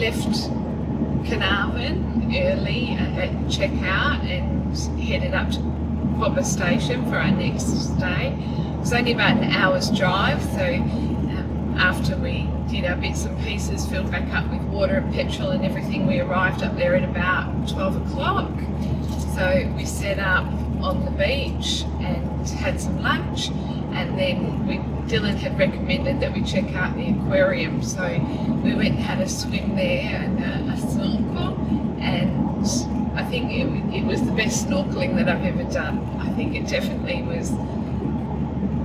left Carnarvon early at checkout and headed up to Quobba Station for our next stay. It was only about an hour's drive, so after we did our bits and pieces, filled back up with water and petrol and everything, we arrived up there at about 12 o'clock. So we set up on the beach and had some lunch, and then Dylan had recommended that we check out the aquarium, so we went and had a swim there and a snorkel, and I think it was the best snorkeling that I've ever done. I think it definitely was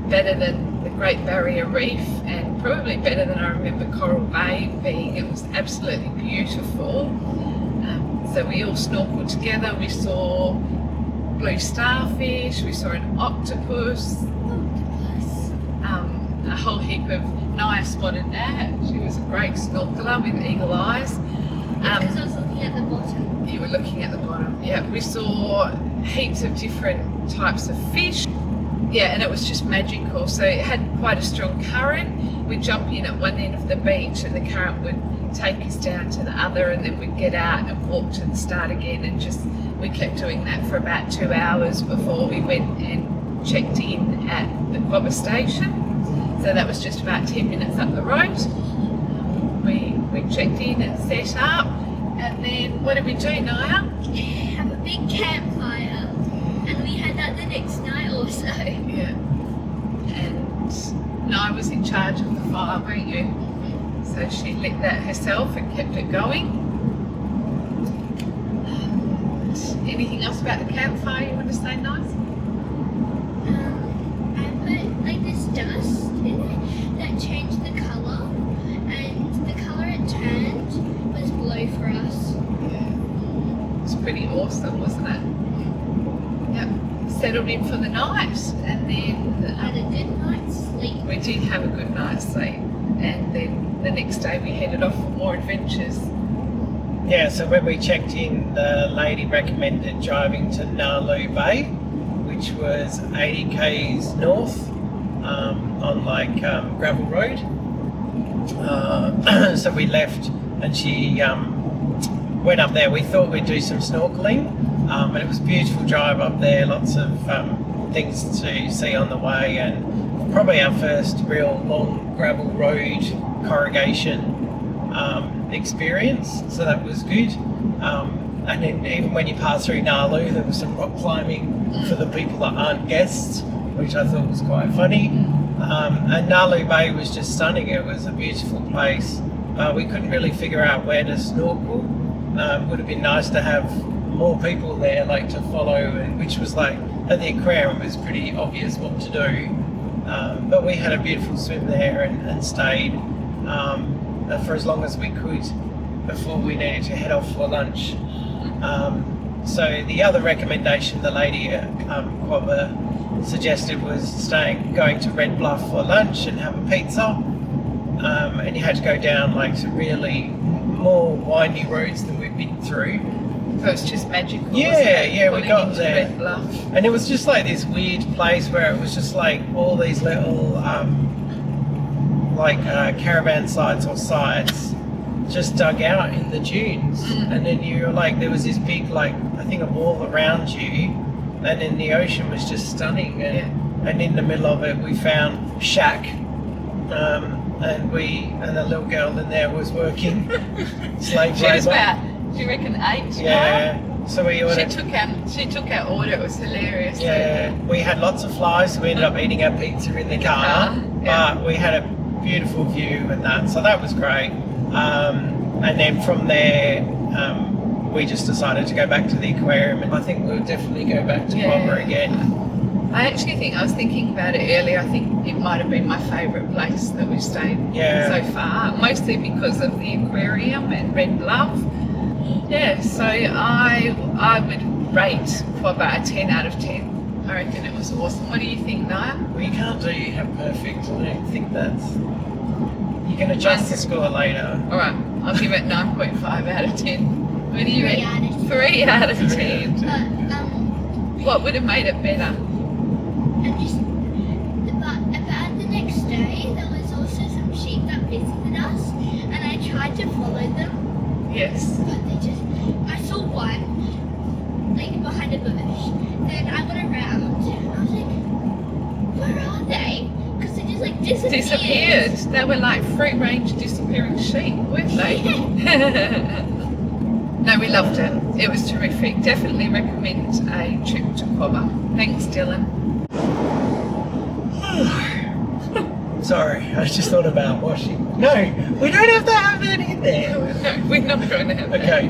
better than the Great Barrier Reef, and probably better than I remember Coral Bay being. It was absolutely beautiful. So we all snorkeled together. We saw blue starfish, we saw an octopus, a whole heap of nice spotted gnat. She was a great snorkeler with eagle eyes. Because I was looking at the bottom. You were looking at the bottom. Yeah, we saw heaps of different types of fish. Yeah, and it was just magical. So it had quite a strong current. We'd jump in at one end of the beach and the current would take us down to the other, and then we'd get out and walk to the start again, and we kept doing that for about 2 hours before we went and checked in at the Quobba Station. So that was just about 10 minutes up the road. We checked in and set up, and then what did we do, Naya? Have a big campfire, and we had that the next night also. Yeah. And Naya was in charge of the fire, weren't you? So she lit that herself and kept it going. And anything else about the campfire you want to say, Nice? I put like this dust in it that changed the colour, and the colour it turned was blue for us. Yeah. It was pretty awesome, wasn't it? Yep. Settled in for the night, and then Had a good night's sleep. we did have a good night's sleep, and then the next day we headed off for more adventures. Yeah, so when we checked in, the lady recommended driving to Nalu Bay, which was 80 k's north on gravel road. So we left, and she went up there. We thought we'd do some snorkeling, and it was a beautiful drive up there, lots of things to see on the way, and probably our first real long gravel road corrugation experience, so that was good. And then even when you pass through Nalu, there was some rock climbing for the people that aren't guests, which I thought was quite funny. And Nalu Bay was just stunning. It was a beautiful place. We couldn't really figure out where to snorkel. Would have been nice to have more people there, like to follow, which was like at the aquarium it was pretty obvious what to do. But we had a beautiful swim there and stayed for as long as we could before we needed to head off for lunch. So the other recommendation the lady at Quobba suggested was going to Red Bluff for lunch and have a pizza. And you had to go down like some really more windy roads than we've been through. So it's just magical. Yeah, we got there. Red Bluff. And it was just like this weird place where it was just like all these little caravan sites or sites just dug out in the dunes. And then you were like, there was this big, like, I think a wall around you, and then the ocean was just stunning. And in the middle of it we found a shack, and a little girl in there was working slave She was labour. about, do you reckon 8? Yeah. So we ordered. She took our order. It was hilarious. Yeah, we had lots of flies, so we ended up eating our pizza in the car. Yeah. But we had a beautiful view and that, so that was great. And then from there, we just decided to go back to the aquarium, and I think we'll definitely go back to Quobba again. I was thinking about it earlier. I think it might have been my favourite place that we've stayed so far, mostly because of the aquarium and Red Bluff. Yeah, so I would rate Quobba a 10 out of 10. I reckon it was awesome. What do you think, Naya? Well, you can't do have perfect. I don't think that's. You can adjust the score later. All right, I'll give it 9.5 out of 10. What do you rate? 3 out of 10. What would have made it better? But about the next day, there was also some sheep that visited us, and I tried to follow them, Yes. But they just, I saw one, like behind a bush. Then I went around and I was like, where are they? Because they just like disappeared. They were like free range disappearing sheep, weren't they? No, we loved it. It was terrific. Definitely recommend a trip to Quobba. Thanks, Dylan. Sorry, I just thought about washing. No, we don't have to have that in there. No, we're not going to have that. Okay.